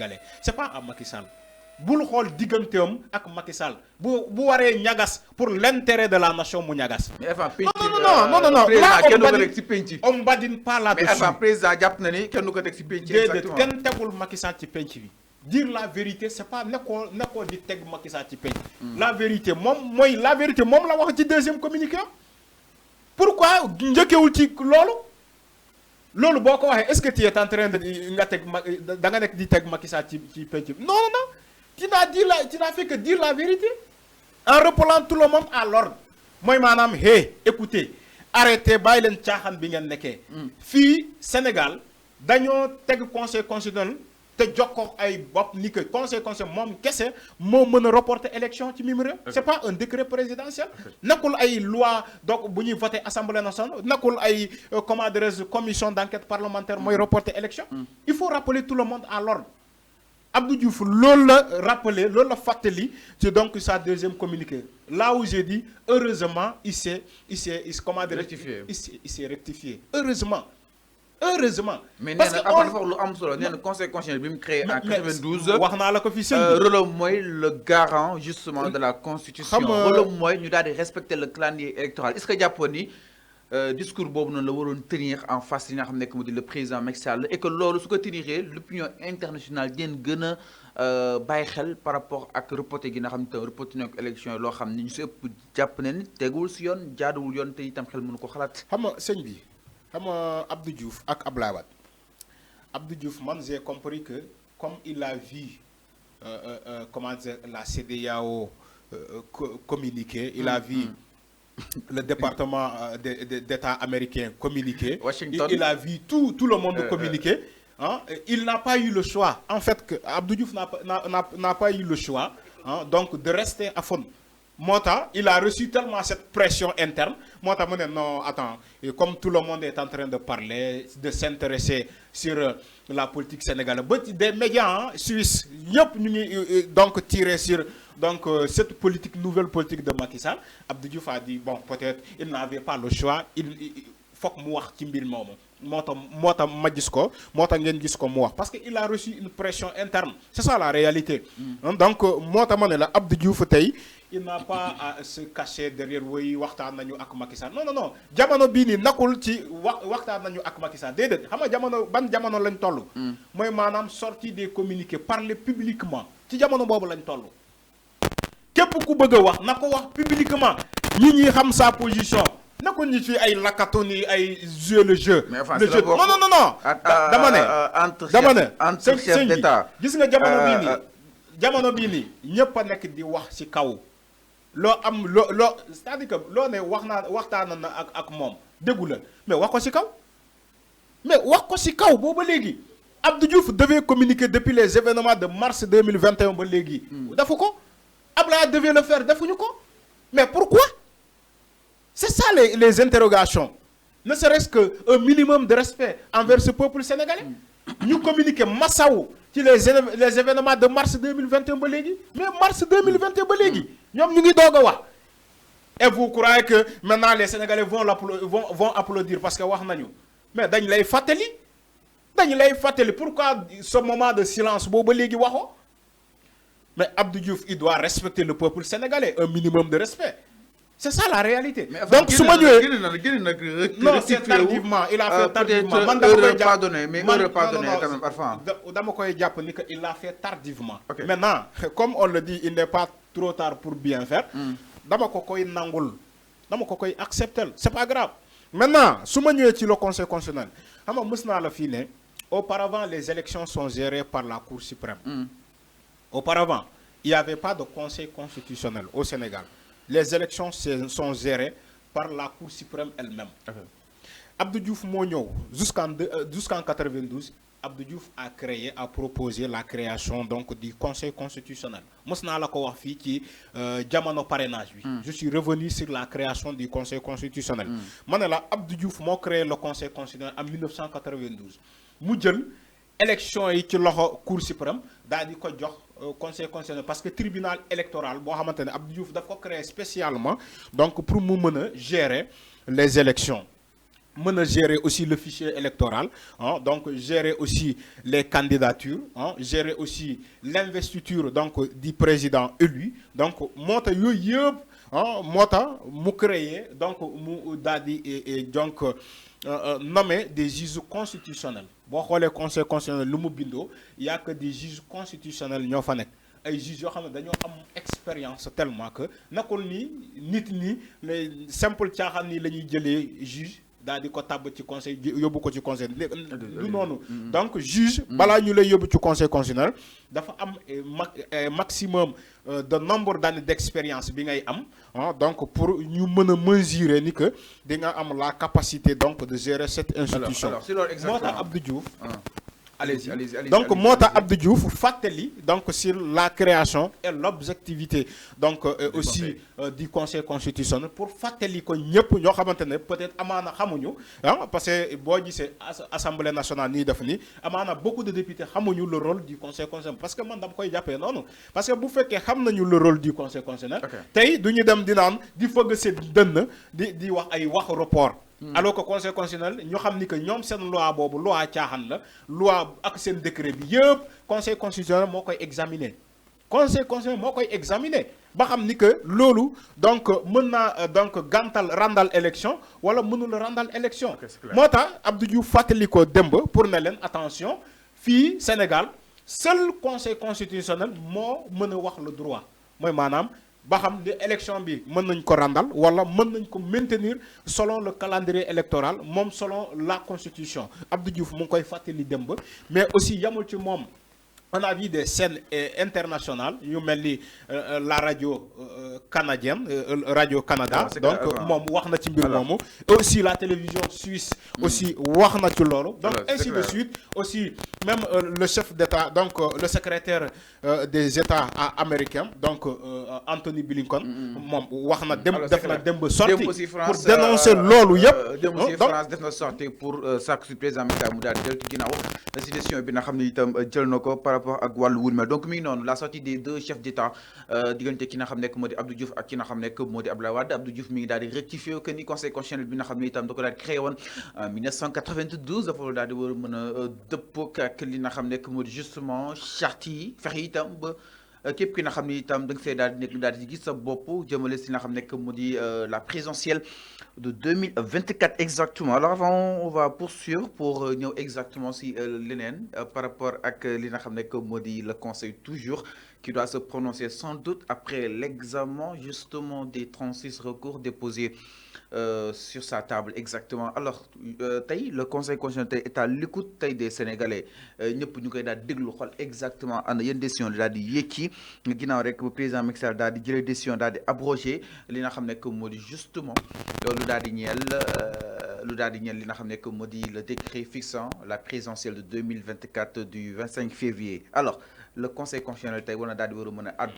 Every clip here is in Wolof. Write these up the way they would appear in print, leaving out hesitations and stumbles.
sénégalais c'est pas à Macky Sall bul xool digganteem ak Macky Sall bu waree ñagas pour l'intérêt de la nation mu ñagas. mais enfin penc non président kenn du ko teg si penc. on badine pas là-dessus. mais enfin président jàpp na ni kenn du ko teg si penc. exactement kenn tegul Macky Sall ci penc bi. dire la vérité c'est pas nekkoo di teg Macky Sall ci penc. la vérité moom la wax ci deuxième communiqué. pourquoi njëkkewul ci loolu boo ko waxee est-ce que tu es en train de nga teg da nga nekk di teg Macky Sall ci penc bi non. tu n'as fait que dire la vérité en rappelant tout le monde à l'ordre mooy maanaam écoutez arrêtez bàyyi leen caaxaan bi ngeen nekkee. fii Sénégal dañoo teg conseil constitutionnel te jokkoo ay bopp ni que conseil moom kese moo mën a reporter élection ci mim réew. c'est pas un décret présidentiel. nekkul ay loi donc bu ñuy voter assemblée nationale nekkul ay comment dirais-je commission d'enquête parlementaire mooy reporter élection. il faut rappeler tout le monde à l'ordre. Abdou Diouf loolu la rappelé loolu la fàttali ci donc sa deuxième communiqué là où j'ai dit heureusement il s'est comment dire il s'est rectifié heureusement. mais nee na dafa wax lu am solo nee na conseil constitutionnel bi mu créé en 92. wax naa la ko fi sëñ bi rôle mooy le garant justement de la constitution. rôle mooy ñu daal di respecter le calendrier électoral est-ce que jàppoon ni. discours boobu noonu la waroon tenir en face yi nga xam ne que mu di le président Macky Sall et que loolu su ko teniree l'opinion internationale dinañ gën a bàyyi xel par rapport ak reporté gi nga xam ne te reporté nañ ko élection yi loo xam ne ñu si ëpp jàpp ne ni teguwul si yoon jaaduwul yoon te itam xel mënu ko xalaat. xam nga sëñ bi xam nga Abdou Diouf ak Abdoulaye Wade Abdou Diouf man j'ai compris que comme il a vu comment dire la CEDEAO communiquer il a vu. Le département d'État américain communiqué. Washington. Il a vu tout le monde communiquer. Il n'a pas eu le choix. En fait, que Abdou Diouf n'a pas eu le choix donc de rester à fond. Mota, il a reçu tellement cette pression interne. Mota me dit non, attends, et comme tout le monde est en train de parler, de s'intéresser sur la politique sénégalaise, des médias suisses, donc tiré sur donc cette nouvelle politique de Macky Sall. Abdou Diouf a dit bon, peut-être il n'avait pas le choix. Il faut que mu wax ci mbir moomu. moo tax ma gis ko moo tax ngeen gis ko mu wax parce que il a reçu une pression interne c'est ça la réalité. Donc moo tax ma ne la Abdou Diouf tey il n'a pas à se cacher derrière woy waxtaan nañu ak Macky Sall non jamono bii nii nakul ci waxtaan nañu ak Macky Sall déedéet xam nga ban jamono lañ toll. mooy maanaam sortie des communiqués parler publiquement ci jamono boobu lañ toll. képp ku bëgg a wax na ko wax publiquement ñi xam sa position. nekkul ñu ci ay lakatu ni ay jouer le jeu. mais enfin le jeu non. dama ne entre chef d'État gis nga jamono bii nii ñëpp a nekk di wax ci kaw. loo c'est-à-dire que loo ne waxtaan na ak moom déggu la mais wax ko ci kaw booba léegi Abdou Diouf devait communiquer depuis les événements de mars 2021 ba léegi. defu ko Abdoulaye devait le faire defuñu ko mais pourquoi. C'est ça les interrogations. Ne serait-ce qu'un minimum de respect envers ce peuple sénégalais. Nous communiquons massaw ci les événements de mars 2021 ba léegi. Mais mars 2021 ba léegi ñoom ñu ngi doog a wax. Et vous croyez que maintenant les Sénégalais vont applaudir parce que wax nañu. Mais dañ lay fàttali. Pourquoi ce moment de silence boobu ba léegi waxoo. Mais Abdou Diouf il doit respecter le peuple sénégalais un minimum de respect. C'est ça la réalité. Mais donc su ma ñëwee non c'est rectifié tardivement il a fait tardivement man dama koy jàpp ni que il l'a fait tardivement. Maintenant comme on le dit il n'est pas trop tard pour bien faire. dama ko koy nangul dama ko koy accepter c'est pas grave. Maintenant su ma ñëwee ci le conseil constitutionnel xam nga mës naa la fii ne auparavant les élections sont gérées par la Cour suprême. Auparavant il n'y avait pas de conseil constitutionnel au Sénégal. Les élections sont gérées par la Cour suprême elle-même. Abdou Diouf moo ñëw jusqu'en 92 Abdou Diouf a proposé la création donc du conseil constitutionnel. mos naa la ko wax fii ci jamono parrainage bi. Je suis revenu sur la création du conseil constitutionnel. ma ne la Abdou Diouf moo créé le conseil constitutionnel en 1992 mu jël élection yi ci loxo Cour suprême daal di ko jox. Conseil constitutionnel parce que tribunal électoral boo xamante ne Abdou Diouf daf ko créé spécialement donc pour mu mën a gérer les élections gérer aussi le fichier électoral, hein, donc gérer aussi les candidatures, hein, gérer aussi l'investiture donc du président élu. Donc mota yoy mota mu créer donc mu dadi et donc nommer des juges constitutionnels. Bo xolé conseil constitutionnel lu mu bindo y a que des juges constitutionnels ñoo fa nek. Ay juges yoo xam ne dañoo am expérience tellement que nakul ni nit ñi les simple caaxaan ni la ñuy jëlee juge daal di ko tàbb ci conseil yóbbu ko ci conseil du noonu. Donc juge balaa ñu lay yóbbu ci conseil constitutionnel dafa am maximum de nombre d'années d'expérience bi ngay am, donc pour ñu mën a mesurer ni que di nga am la capacité donc de gérer cette institution. Alors c'est exactement. Moo tax Abdou Diouf. Allez-y. Donc Mota Abdou Diouf fateli donc sur la création et l'objectivité donc aussi du conseil constitutionnel pour fateli ko ñëpp ñoo xamantene peut-être amana xamuñu parce que bo gisee assemblée nationale ni def ni amana beaucoup de députés xamuñu le rôle du conseil constitutionnel parce que man dama koy jappé non parce que bu féké xam nañu le rôle du conseil constitutionnel tay duñu dem di naan di fëgg ci dënn di wax ay wax report. Alors que conseil constitutionnel ñu xam ni que ñoom seen loi boobu loi caaxaan la loi ak seen décret bi yëpp conseil constitutionnel moo koy examiner conseil constitutionnel moo koy examiner ba xam ni que loolu donc mën naa donc gàntal randal élection wala mënul randal élection. Moo tax Abdou Diouf fàttali ko démb pour ne leen attention fii Sénégal seul conseil constitutionnel moo mën a wax le droit mooy maanaam. Ba xam ne élection bi mën nañ ko randal wala mën nañ ko maintenir selon le calendrier électoral mom selon la constitution. Abdou Diouf mu ngi koy fàttali demb mais aussi yamul ci mom on a vu des scènes internationales yu melni la radio canadienne Radio Canada donc mom wax na ci mbir moomu et aussi la télévision suisse aussi wax na ci lolu donc ainsi de suite aussi même le chef d'État donc le secrétaire des États américains donc Anthony Blinken mom wax na dem def na demb sorti pour dénoncer lolu yépp dem aussi France def na sorti pour sàkku si président Macky Sall mu daal deltu ginnaaw la situation bi nga xamni itam jël nako par rapport ak walu wul donc mi non la sortie des deux chefs d'État diggante ki nga xam nekk modi Abdou Diouf ak ki nga xam nekk modi Abdoulaye Wade. Abdou Diouf mi ngi daal di rectifier que ni conseil constitutionnel bi nga xam ne itam da ko daal di créé woon en 1992 dafa daal di war a mën a dëppoo ak li nga xam nekk modi justement charte yi fexe itam ba képp ki nga xam ne itam da nga see daal di nekk daal di gis sa bopp jëmale si nga xam nekk modi la présidentielle de 2024 exactement. Alors avant on va poursuivre pour ñëw exactement si leneen par rapport ak li nga xam nekk modi le conseil toujours qui doit se prononcer sans doute après l'examen justement des 36 recours déposés sur sa table exactement. Alors le conseil constitutionnel est à l'écoute des Sénégalais ñëpp ñu koy daal déglu xol exactement ana yeen décision daal di yékki ginnaaw rek président Macky Sall daal di jëlee décision daal di abroger li nga xam ne que moo di justement lu daal di ñeel li nga xam ne que moo di le décret fixant la présidentielle de 2024 du 25 février. Alors le conseil constitutionnel tey war na daal di war a mën a addu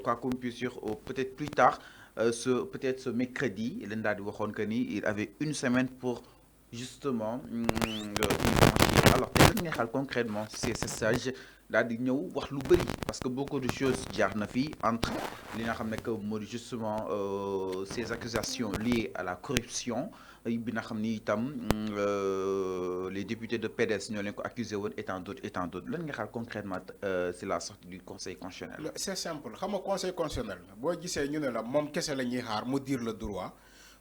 quoi qu'on puisse dire peut-être plus tard peut-être ce mercredi leen daal di waxoon que ni il avait une semaine pour justement alors tey lan ngay xaal concrètement c'est sage daal di ñëw wax lu bëri parce que beaucoup de choses jaar na fi entre li nga xam ne que moo di justement ces accusations liées à la corruption bi nga xam ni itam les députés de PDS ñoo leen ko accusé woon et tant d'autres lan nga xaal concrètement c'est la sortie du conseil constitutionnel. C'est simple xam nga conseil constitutionnel boo gisee ñu ne la moom kese la ñuy xaar mu dire le droit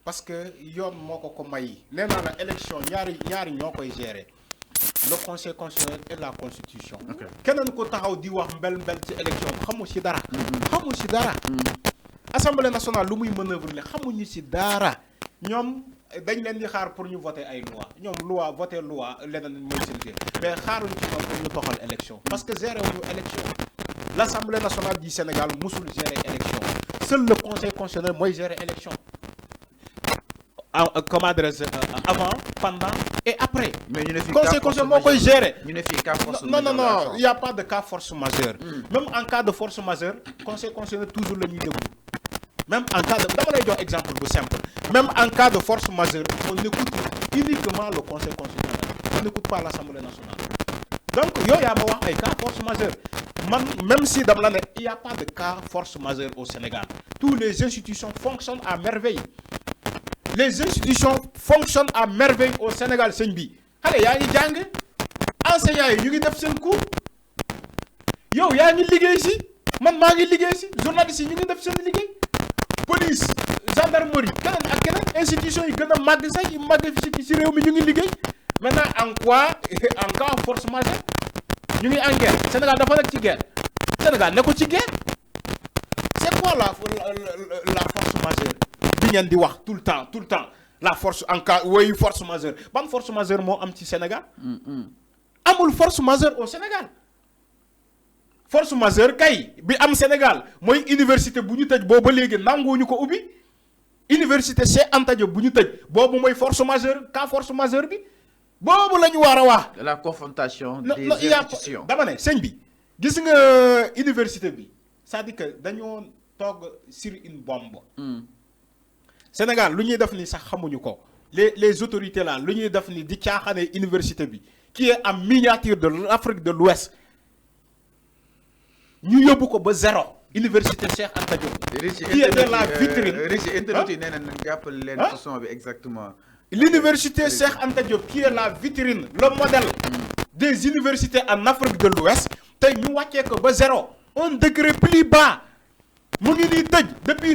parce que yoon moo ko may nee naa la élection ñaari ñoo koy gérer le conseil constitutionnel et la constitution. keneen ko taxaw di wax mbel ci élection xamu ci dara. xamu ci dara. assemblée nationale lu muy manœuvre le xamuñu ci dara ñoom dañ leen di xaar pour ñu voter ay loi ñoom loi voter loi leneen mooy seen kii mais xaaruñu ci ñoom pour ñu toxal élection parce que gérer wuñu élection l'Assemblée nationale du Sénégal musul gérer élection seul le conseil constitutionnel mooy gérer élection comment dire avant pendant et après. mais ñu ne fii conseil constitutionnel moo koy gérer. ñu ne fii cas force majeure non il y a pas de cas force majeure. Même en cas de force majeure conseil constitutionnel toujours la ñuy déglu. Même en cas de dama lay jox exemple bu simple même en cas de force majeure on écoute uniquement le conseil constitutionnel on n'écoute pas l'Assemblée nationale. Donc yooyu yaa ma wax ay cas force majeure même si dama la ne il y a pas de cas force majeure au Sénégal toutes les institutions fonctionnent à merveille. les institutions fonctionnent à merveille au Sénégal sëñ bi xale yaa ngi jàng enseignants yi ñu ngi def seen cours yow yaa ngi liggéey si man maa ngi liggéey si journalistes yi ñu ngi def seen liggéey police gendarmerie keneen ak keneen institutions yi gën a màgg sax yi màgg si réew mi ñu ngi liggéey maintenant en cas force majeure ñu ngi en guerre Sénégal dafa nekk ci guerre Sénégal nekkul ci guerre c'est quoi la force majeure bi ngeen di wax tout le temps la force en cas woyu force majeure ban force majeure moo am ci Sénégal amul force majeure au Sénégal force majeure kay bi am Sénégal mooy université bu ñu tëj boobu ba léegi nanguwuñu ko ubbi université Cheikh Anta Diop bu ñu tëj boobu mooy force majeure cas force majeure bi boobu la ñu war a wax. de la confrontation des institutions. dama ne sëñ bi gis nga université bi c'est-à-dire que dañoo toog sur une bombe. Sénégal lu ñuy def ni sax xamuñu ko les autorités là lu ñuy def ni di caaxaane université bi qui est en miniature de l'Afrique de l'Ouest ñu yóbbu ko ba zéro université Cheikh Anta Diop. qui était la vitrine internautes yi nee nañ jàppale leen ci son bi exactement. L'université Cheikh Anta Diop qui est la vitrine le modèle des universités en Afrique de l'Ouest tey ñu wàccee ko ba zéro un degré plus bas mu ngi nii tëj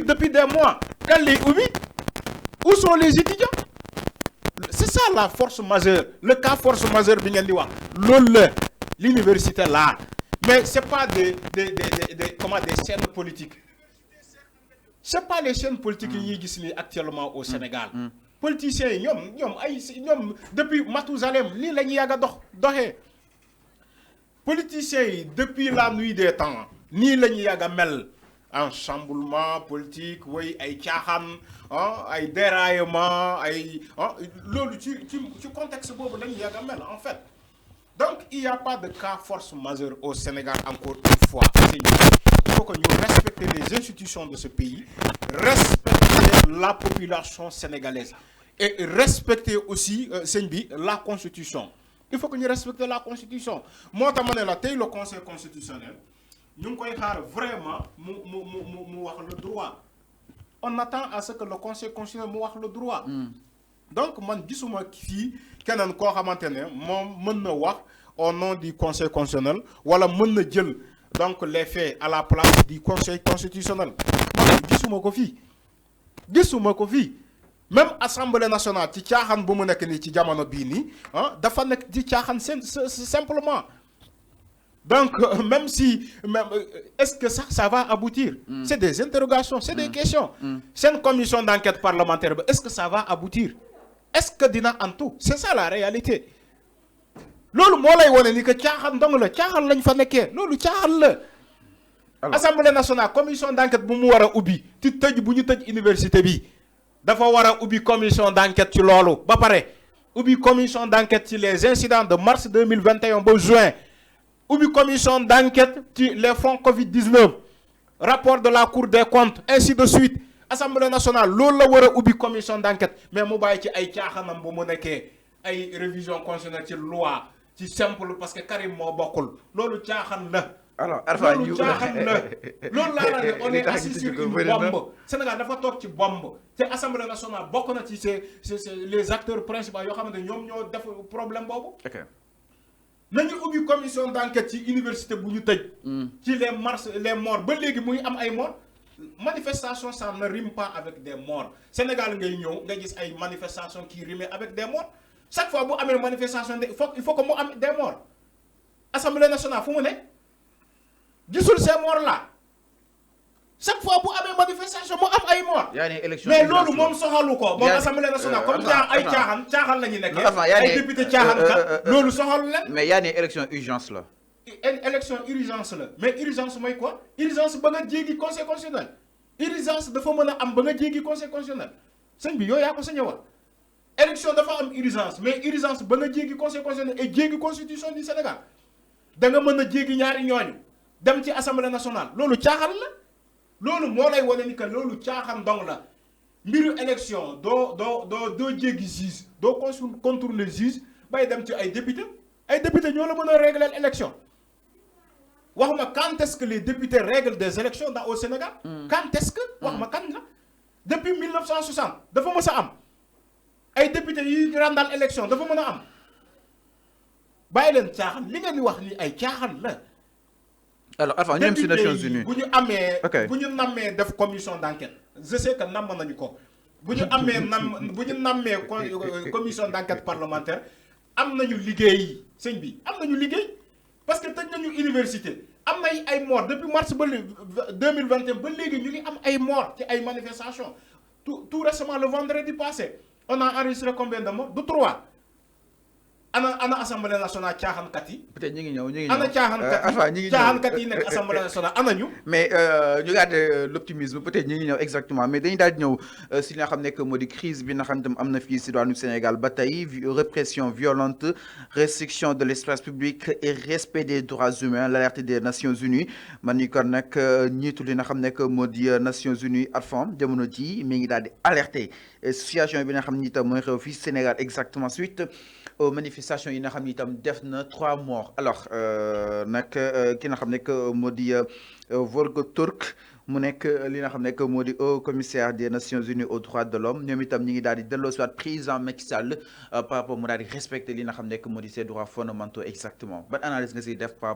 depuis des mois kan lay ubbi où sont les étudiants c'est ça la force majeure le cas force majeure bi ngeen di wax loolu la l'université là mais c'est pas des chaînes politiques c'est pas les chaînes politiques yi ñuy gis nii actuellement au Sénégal politiciens yi ñoom depuis Mathusalem lii la ñu yàgg a doxee politiciens yi depuis la nuit des temps nii la ñu yàgg a mel en chamboulement politique way ay caaxaan ay déraillement ay loolu ci contexte boobu la ñu yàgg a mel en fait donc il y a pas de cas force majeure au Sénégal encore une fois il faut que ñu respecter les institutions de ce pays respecter la population sénégalaise et respecter aussi sëñ bi la constitution il faut que ñu respecter la constitution moo tax ma ne la tey le conseil constitutionnel ñu ngi koy xaar vraiment mu wax le droit on attend à ce que le conseil constitutionnel mu wax le droit donc man gisuma fii keneen koo xamante ne moom mën na wax au nom du conseil constitutionnel wala mën na jël donc les faits à la place du conseil constitutionnel man gisuma ko fii même assemblée nationale ci caaxaan bu mu nekk nii ci jamono bii nii dafa nekk ci caaxaan simplement donc même est-ce que ça va aboutir c'est des interrogations c'est des questions seen commission d'enquête parlementaire ba est-ce que ça va aboutir est-ce que dina antu c'est ça la réalité loolu moo lay wone ni que caaxaan dong la caaxaan lañ fa nekkee loolu caaxaan la assemblée nationale commission d'enquête bu mu war a ubbi ci tëj bu ñu tëj université bi dafa war a ubbi commission d'enquête ci loolu ba pare ubbi commission d'enquête ci les incidents de mars 2021 ba juin ubbi commission d'enquête ci les fonds Covid-19 rapport de la Cour des comptes ainsi de suite assemblée nationale loolu la war a ubbi commission d'enquête mais mu bàyyi ci ay caaxaanam bu mu nekkee ay révision constitutionnelle ci loi ci simple parce que Karim moo bokkul loolu caaxaan la. alors Alpha loolu caaxaan la loolu laa la ne on est assis sur une bombe Sénégal dafa toog ci bombe te assemblée nationale bokk na ci c'est les acteurs principaux yoo xamante ñoom ñoo def problème boobu. nañu ubbi commission d'enquête ci université bu ñu tëj. ci les morts ba léegi muy am ay morts. manifestation ça ne rime pas avec des morts Sénégal ngay ñëw nga gis ay manifestations qui riment avec des morts chaque fois bu amee manifestation il faut que mu am des morts assemblée nationale fu mu ne gisul ces morts là chaque fois bu amee manifestation mu am ay morts. mais loolu moom soxalu ko. moom assemblée nationale comme ay caaxaan la ñu nekkee. ay député caaxaan kat loolu soxalu leen. mais yaa ne élection urgence la. élection urgence la mais urgence mooy quoi urgence ba nga jéggi conseil constitutionnel urgence dafa mën a am ba nga jéggi conseil constitutionnel sëñ bi yow yaa ko sañ a wax élection dafa am urgence mais urgence ba nga jéggi conseil constitutionnel et jéggi constitution du Sénégal da nga mën a jéggi ñaari ñooñu dem ci assemblée nationale loolu caaxaan la loolu moo lay wane ni que loolu caaxaan dong la mbiru élection doo jéggi juge doo contourner juge bay dem ci ay député ñoo la mën a régler élection waxuma quand est-ce que les députés règlent des élections au Sénégal. Quand est-ce que wax ma kan la depuis 1960 dafa mës a am ay député yi randal élection dafa mën a am bàyyi leen caaxaan li ngeen di wax ni ay caaxaan la. alors Alpha ñu dem si Nations Unies bu ñu nammee def commission d'enquête je sais que namm nañu ko. bu ñu nammee commission d'enquête parlementaire am nañu liggéey sëñ bi am nañu liggéey parce que tëj nañu université am na ay morts depuis mars ba 2021 ba léegi ñu ngi am ay morts ci ay manifestations tout récemment le vendredi passé on a enregistré combien de morts? 3. ana assemblée nationale caaxaankat yi. peut-être ñu ngi ñëw ana caaxaankat yi nekk assemblée nationale ana ñu. mais ñu garder l'optimisme peut-être ñu ngi ñëw exactement mais dañu daal di ñëw si li nga xam nekk moo di crise bi nga xam tam am na fii si diwaanu Sénégal ba tey répression violente restriction de l'espace public et respect des droits humains l'alerte des Nations Unies man ni kon nag ñiitu li nga xam nekk moo di Nations Unies ARFAM jamono ji mi ngi daal di alerter situation bi nga xam ni itam mooy xew fii Sénégal exactement suite aux manifestations yi nga xam ni itam def na 3 morts alors nag ki nga xam ne moo di Volker Turk mu nekk li nga xam ne moo di haut commissaire des Nations Unies aux droits de l'homme ñoom itam ñi ngi daal di delloo si waat président Macky Sall par rapport mu daal di respecter li nga xam ne moo di ses droits fondamentaux exactement ban analyse nga siy def par